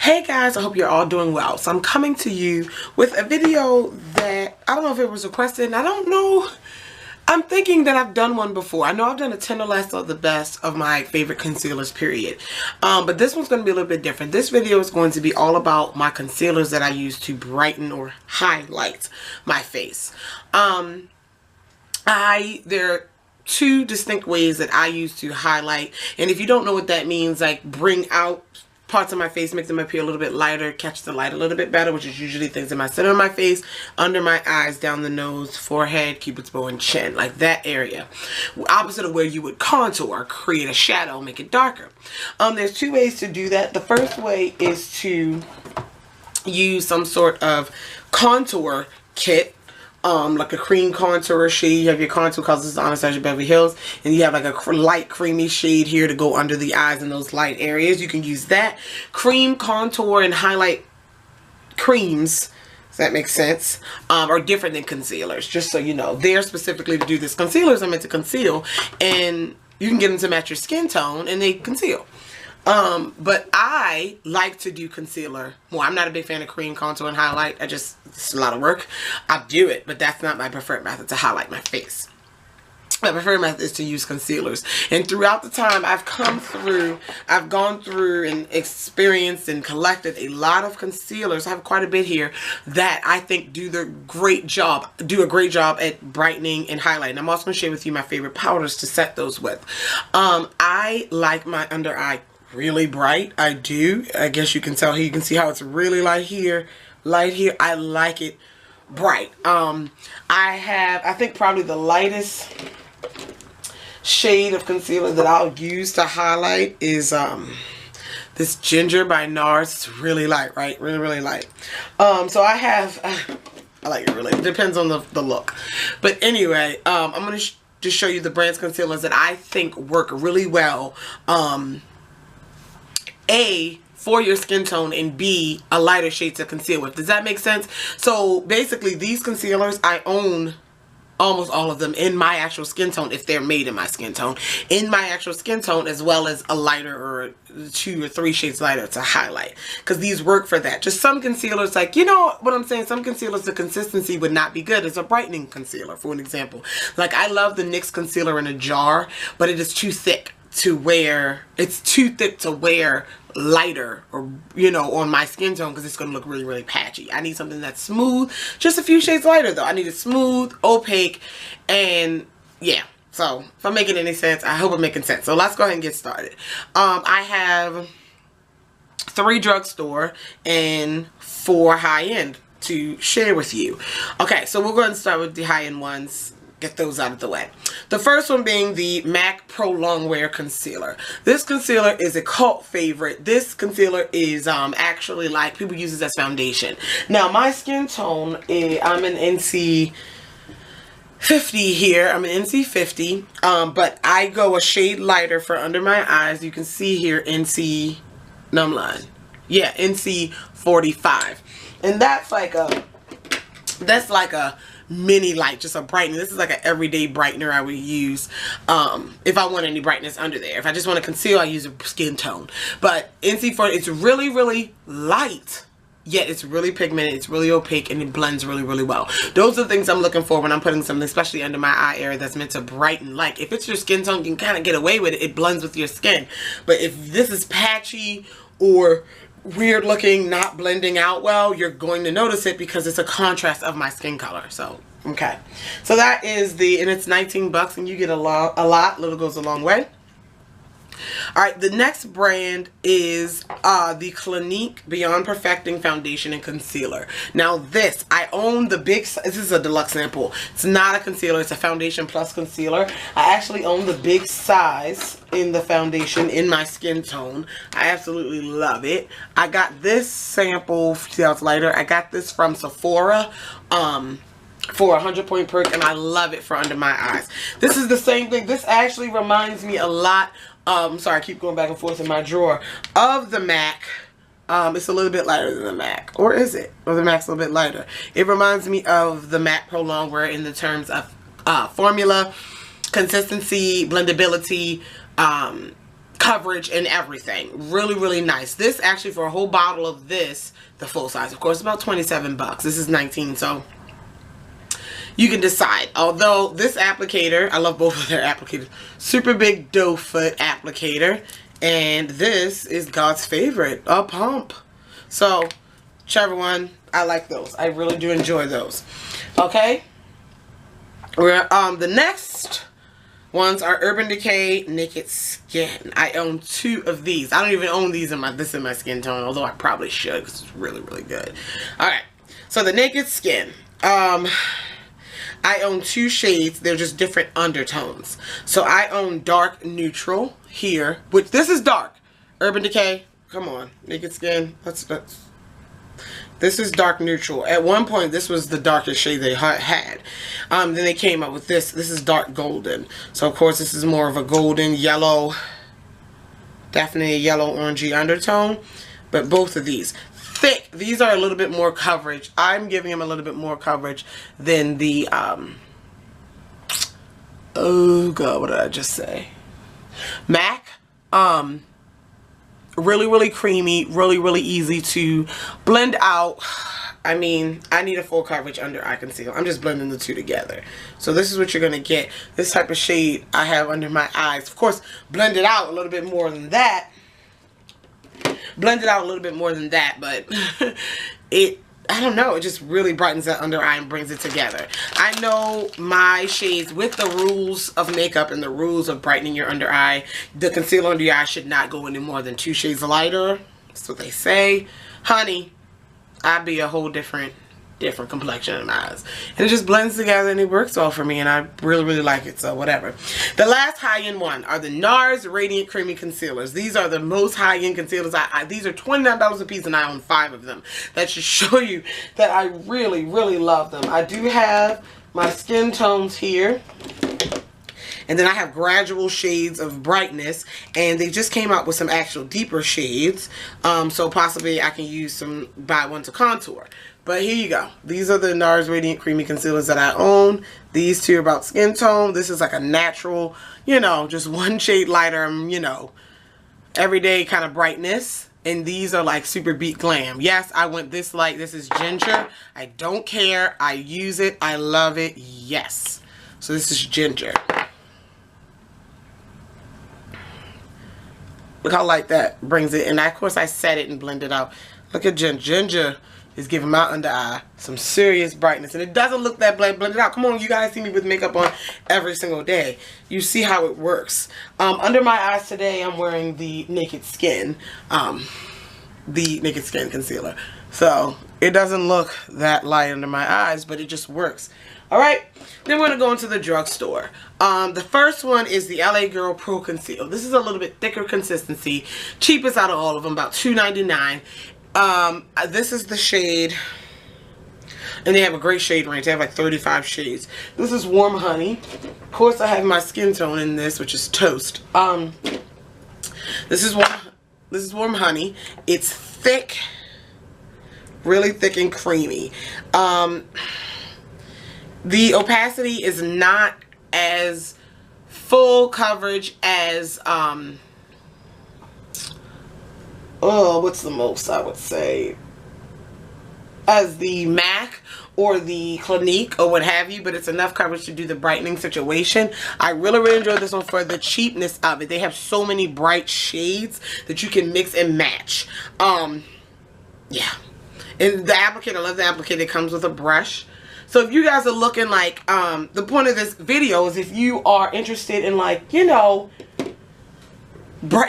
Hey guys, I hope you're all doing well. So I'm coming to you with a video that I don't know if it was requested, and I don't know. I'm thinking that I've done one before. I know I've done a 10 or less of the best of my favorite concealers, period. But this one's going to be a little bit different. This video is going to be all about my concealers that I use to brighten or highlight my face. There are two distinct ways that I use to highlight, and if you don't know what that means, like bring out parts of my face, make them appear a little bit lighter, catch the light a little bit better, which is usually things in my center of my face, under my eyes, down the nose, forehead, cupid's bow, and chin, like that area. Opposite of where you would contour, create a shadow, make it darker. There's two ways to do that. The first way is to use some sort of contour kit, like a cream contour shade. You have your contour colors, Anastasia Beverly Hills, and you have like a light creamy shade here to go under the eyes in those light areas. You can use that. Cream contour and highlight creams, does that make sense, are different than concealers, just so you know. They're specifically to do this. Concealers are meant to conceal, and you can get them to match your skin tone, and they conceal. But I like to do concealer more. I'm not a big fan of cream contour and highlight. It's a lot of work. I do it, but that's not my preferred method to highlight my face. My preferred method is to use concealers. And throughout the time I've gone through and experienced and collected a lot of concealers. I have quite a bit here that I think do a great job at brightening and highlighting. I'm also going to share with you my favorite powders to set those with. I like my under eye really bright. I do. I guess you can tell here. You can see how it's really light here, light here. I like it bright. I think probably the lightest shade of concealer that I'll use to highlight is this Ginger by NARS. It's really light, right? Really, really light. So I have, I like it really. It depends on the look. But anyway, I'm going to just show you the brand's concealers that I think work really well. A, for your skin tone, and B, a lighter shade to conceal with. Does that make sense? So basically these concealers, I own almost all of them in my actual skin tone, if they're made in my skin tone. In my actual skin tone, as well as a lighter or 2 or 3 shades lighter to highlight. Because these work for that. Just some concealers, like, you know what I'm saying? Some concealers, the consistency would not be good as a brightening concealer, for an example. Like, I love the NYX concealer in a jar, but it is too thick to wear. It's too thick to wear lighter, or on my skin tone, because it's going to look really, really patchy. I need something that's smooth, just a few shades lighter though. I need it smooth, opaque, and yeah. So if I'm making any sense, I hope I'm making sense. So let's go ahead and get started. I have 3 Drugstore and 4 high-end to share with you. Okay, so we're going to start with the high-end ones. Get those out of the way. The first one being the MAC Pro Longwear Concealer. This concealer is a cult favorite. This concealer is actually, like, people use this as foundation. Now, my skin tone is, I'm an NC 50 here. I'm an NC 50, but I go a shade lighter for under my eyes. You can see here NC, no, I'm lying. Yeah, NC 45. And that's like a mini light, just a brightening. This is like an everyday brightener I would use if I want any brightness under there. If I just want to conceal, I use a skin tone. But NC40, it's really, really light, yet it's really pigmented, it's really opaque, and it blends really, really well. Those are the things I'm looking for when I'm putting something, especially under my eye area, that's meant to brighten. Like, if it's your skin tone, you can kind of get away with it. It blends with your skin. But if this is patchy or weird looking, not blending out well, you're going to notice it because it's a contrast of my skin color. So okay, so that is and it's 19 bucks, and you get a lot. Little goes a long way. Alright, the next brand is the Clinique Beyond Perfecting Foundation and Concealer. Now this, I own the big, this is a deluxe sample. It's not a concealer, it's a foundation plus concealer. I actually own the big size in the foundation in my skin tone. I absolutely love it. I got this sample, see how it's lighter? I got this from Sephora. For a 100-point perk, and I love it for under my eyes. This is the same thing. This actually reminds me a lot, sorry, I keep going back and forth in my drawer, of the MAC. It's a little bit lighter than the MAC. Or is it? Or the MAC's a little bit lighter. It reminds me of the MAC Pro Longwear in the terms of formula, consistency, blendability, coverage and everything. Really, really nice. This actually, for a whole bottle of this, the full size, of course, about 27 bucks. This is 19, so you can decide. Although this applicator, I love both of their applicators. Super big doe foot applicator. And this is God's favorite, a pump. So, whichever one, I like those. I really do enjoy those. Okay? We're the next ones are Urban Decay Naked Skin. I own 2 of these. I don't even own these in my skin tone, although I probably should because it's really, really good. Alright, so the Naked Skin. I own 2 shades. They're just different undertones. So I own dark neutral here, which this is dark. Urban Decay, come on. Naked Skin, this is dark neutral. At one point, this was the darkest shade they had. Then they came up with this. This is dark golden. So, of course, this is more of a golden, yellow, definitely a yellow, orangey undertone. But both of these, thick. These are a little bit more coverage. I'm giving them a little bit more coverage than the, oh, God, what did I just say? MAC. Really, really creamy, really, really easy to blend out. I mean, I need a full coverage under eye concealer. I'm just blending the 2 together. So this is what you're going to get. This type of shade I have under my eyes. Of course, blend it out a little bit more than that. Blend it out a little bit more than that, but I don't know, it just really brightens that under eye and brings it together. I know my shades with the rules of makeup and the rules of brightening your under eye. The concealer under your eye should not go any more than 2 shades lighter. That's what they say. Honey, I'd be a whole different complexion in my eyes. And it just blends together and it works well for me, and I really, really like it, so whatever. The last high-end one are the NARS Radiant Creamy Concealers. These are the most high-end concealers. These are $29 a piece, and I own 5 of them. That should show you that I really, really love them. I do have my skin tones here. And then I have gradual shades of brightness, and they just came out with some actual deeper shades. So possibly I can use some, buy one to contour. But here you go. These are the NARS Radiant Creamy Concealers that I own. These 2 are about skin tone. This is like a natural, you know, just 1 shade lighter, you know, everyday kind of brightness. And these are like super beat glam. Yes, I went this light. This is ginger. I don't care. I use it. I love it. Yes. So this is ginger. Look how light that brings it. And of course I set it and blend it out. Look at ginger. Ginger is giving my under eye some serious brightness. And it doesn't look that blended out. Come on, you guys see me with makeup on every single day. You see how it works. Under my eyes today, I'm wearing the Naked Skin. The Naked Skin concealer. So, it doesn't look that light under my eyes, but it just works. Alright, then we're going to go into the drugstore. The first one is the LA Girl Pro Conceal. This is a little bit thicker consistency. Cheapest out of all of them, about $2.99. This is the shade, and they have a great shade range. They have like 35 shades. This is Warm Honey. Of course, I have my skin tone in this, which is Toast. This is Warm Honey. It's thick, really thick and creamy. The opacity is not as full coverage as what's the most I would say, as the MAC or the Clinique or what have you, but it's enough coverage to do the brightening situation. I really, really enjoyed this one for the cheapness of it. They have so many bright shades that you can mix and match. Yeah. And the applicator, I love the applicator. It comes with a brush. So if you guys are looking like, the point of this video is if you are interested in, like, you know,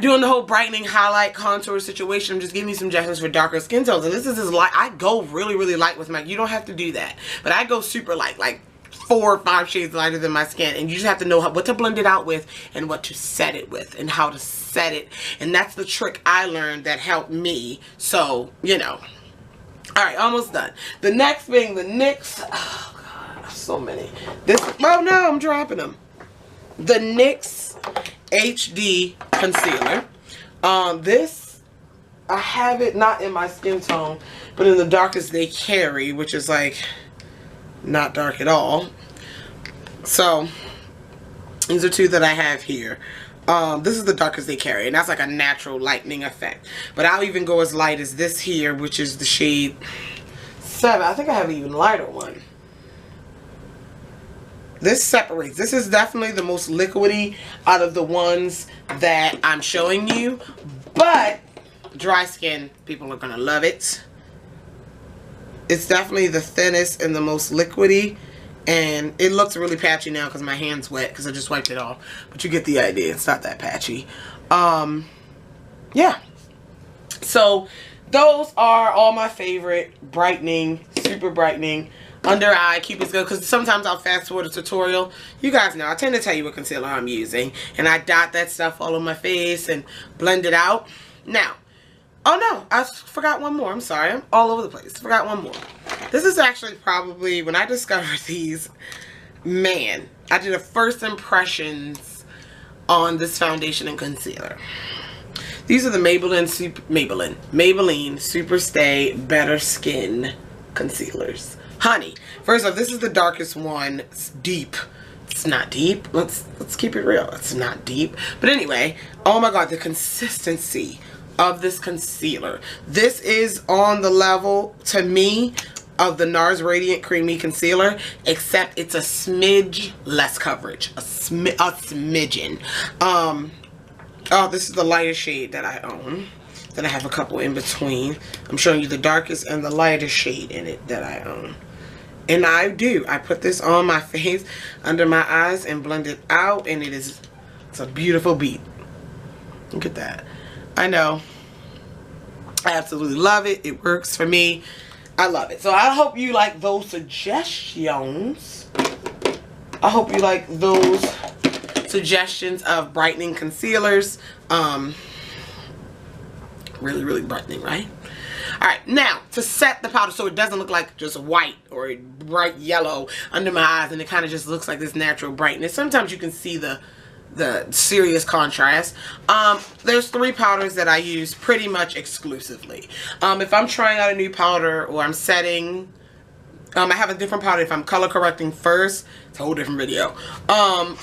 doing the whole brightening, highlight, contour situation, I'm just giving you some suggestions for darker skin tones. And this is as light. I go really, really light with MAC. You don't have to do that. But I go super light, like 4 or 5 shades lighter than my skin. And you just have to know what to blend it out with and what to set it with and how to set it. And that's the trick I learned that helped me. So, you know. Alright, almost done. The next thing, the NYX, oh God, so many. This, oh no, I'm dropping them. The NYX HD Concealer. This, I have it not in my skin tone, but in the darkest they carry, which is like not dark at all. So, these are 2 that I have here. This is the darkest they carry, and that's like a natural lightening effect. But I'll even go as light as this here, which is the shade 7. I think I have an even lighter one. This separates. This is definitely the most liquidy out of the ones that I'm showing you. But dry skin people are going to love it. It's definitely the thinnest and the most liquidy. And it looks really patchy now because my hand's wet because I just wiped it off. But you get the idea. It's not that patchy. Yeah. So those are all my favorite brightening, super brightening under eye Cupid's Go, because sometimes I'll fast forward a tutorial. You guys know I tend to tell you what concealer I'm using, and I dot that stuff all on my face and blend it out. Now, oh no, I forgot one more. I'm sorry, I'm all over the place. Forgot one more. This is actually probably when I discovered these, man, I did a first impressions on this foundation and concealer. These are the Maybelline Super Stay Better Skin concealers. Honey, first off, this is the darkest one. It's deep. It's not deep. Let's keep it real. It's not deep. But anyway, oh my god, the consistency of this concealer. This is on the level, to me, of the NARS Radiant Creamy Concealer, except it's a smidge less coverage. A smidgen. Oh, this is the lightest shade that I own. Then I have a couple in between. I'm showing you the darkest and the lightest shade in it that I own. And I put this on my face, under my eyes, and blend it out, and it's a beautiful beat. Look at that. I know. I absolutely love it. It works for me. I love it. So I hope you like those suggestions. I hope you like those suggestions of brightening concealers. Really, really brightening, right? Alright, now to set the powder so it doesn't look like just white or bright yellow under my eyes, and it kind of just looks like this natural brightness. Sometimes you can see the serious contrast. There's 3 powders that I use pretty much exclusively. If I'm trying out a new powder or I'm setting, I have a different powder if I'm color correcting first. It's a whole different video.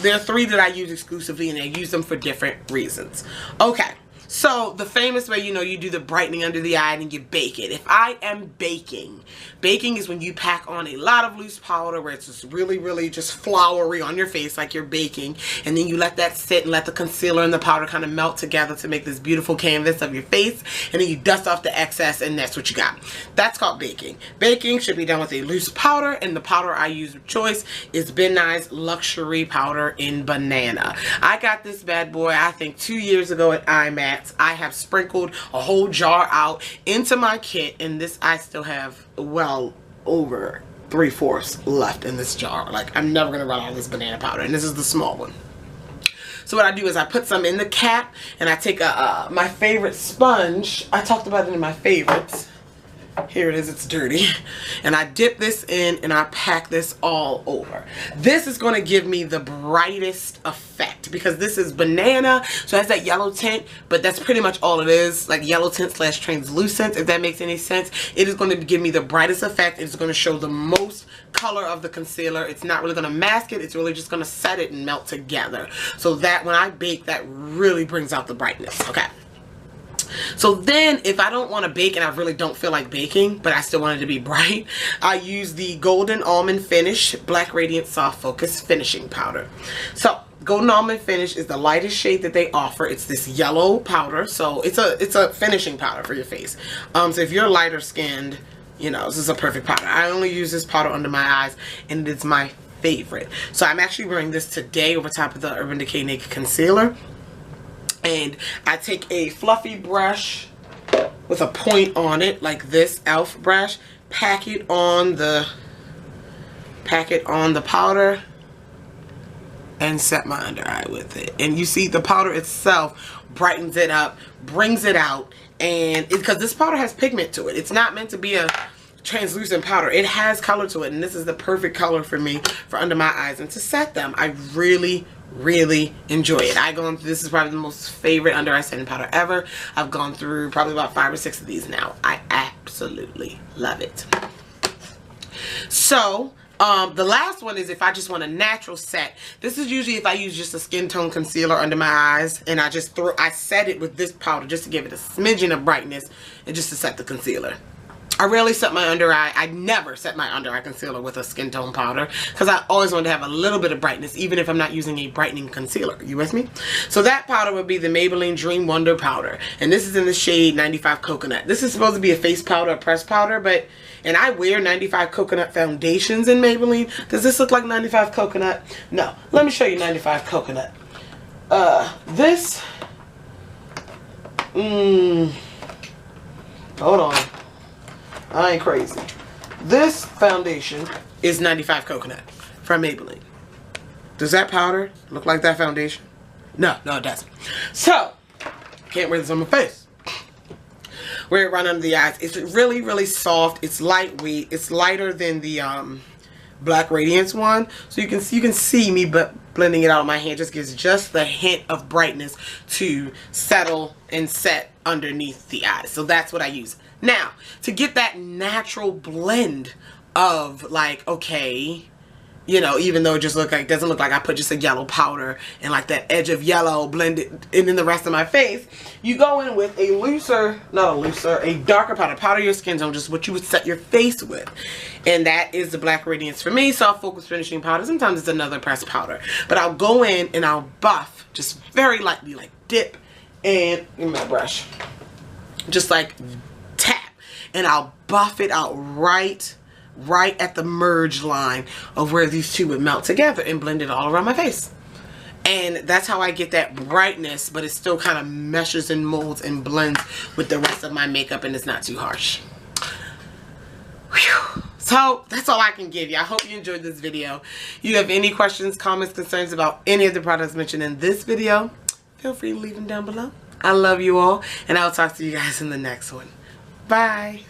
There are 3 that I use exclusively, and I use them for different reasons. Okay. So the famous way, you know, you do the brightening under the eye and you bake it. If I am baking is when you pack on a lot of loose powder where it's just really, really just floury on your face like you're baking, and then you let that sit and let the concealer and the powder kind of melt together to make this beautiful canvas of your face, and then you dust off the excess, and that's what you got. That's called baking. Baking should be done with a loose powder, and the powder I use of choice is Ben Nye's Luxury Powder in Banana. I got this bad boy, I think 2 years ago at IMAX. I have sprinkled a whole jar out into my kit, and this I still have well over 3/4 left in this jar. Like, I'm never gonna run out of this banana powder, and this is the small one. So what I do is I put some in the cap, and I take my favorite sponge. I talked about it in my favorites. Here it is, it's dirty. And I dip this in and I pack this all over. This is going to give me the brightest effect because this is banana, so it has that yellow tint, but that's pretty much all it is, like yellow tint / translucent, if that makes any sense. It is going to give me the brightest effect. It's going to show the most color of the concealer. It's not really going to mask it. It's really just going to set it and melt together. So that when I bake, that really brings out the brightness. Okay. So then if I don't want to bake and I really don't feel like baking, but I still want it to be bright, I use the Golden Almond Finish Black Radiant Soft Focus Finishing Powder. So Golden Almond Finish is the lightest shade that they offer. It's this yellow powder, so it's a finishing powder for your face. So if you're lighter skinned, you know, this is a perfect powder. I only use this powder under my eyes, and it's my favorite. So I'm actually wearing this today over top of the Urban Decay Naked Concealer. And I take a fluffy brush with a point on it, like this e.l.f. brush, pack it on the powder, and set my under eye with it. And you see the powder itself brightens it up, brings it out, and because this powder has pigment to it. It's not meant to be a translucent powder. It has color to it, and this is the perfect color for me for under my eyes and to set them. I really enjoy it. This is probably the most favorite under eye setting powder ever. I've gone through probably about 5 or 6 of these now. I absolutely love it. So The last one is if I just want a natural set. This is usually if I use just a skin tone concealer under my eyes, and I set it with this powder just to give it a smidgen of brightness and just to set the concealer. I rarely set my under eye. I never set my under eye concealer with a skin tone powder because I always want to have a little bit of brightness even if I'm not using a brightening concealer. You with me? So that powder would be the Maybelline Dream Wonder powder. And this is in the shade 95 Coconut. This is supposed to be a face powder, a pressed powder, and I wear 95 Coconut foundations in Maybelline. Does this look like 95 Coconut? No. Let me show you 95 Coconut. Hold on. I ain't crazy. This foundation is 95 Coconut from Maybelline. Does that powder look like that foundation? No, it doesn't. So, can't wear this on my face. Wear it right under the eyes. It's really, really soft. It's lightweight. It's lighter than the Black Radiance one. So you can see me blending it out of my hand. Just gives just the hint of brightness to settle and set underneath the eyes. So that's what I use. Now, to get that natural blend of like, okay, you know, even though it just doesn't look like I put just a yellow powder and like that edge of yellow blended in the rest of my face, you go in with a darker powder. Powder your skin tone, just what you would set your face with. And that is the Black Radiance for me, Soft Focus Finishing Powder. Sometimes it's another pressed powder. But I'll go in and I'll buff, just very lightly, like dip, and give me my brush. Just like tap. And I'll buff it out right at the merge line of where these two would melt together and blend it all around my face. And that's how I get that brightness, but it still kind of meshes and molds and blends with the rest of my makeup, and it's not too harsh. Whew. So that's all I can give you. I hope you enjoyed this video. If you have any questions, comments, concerns about any of the products mentioned in this video, feel free to leave them down below. I love you all, and I'll talk to you guys in the next one. Bye.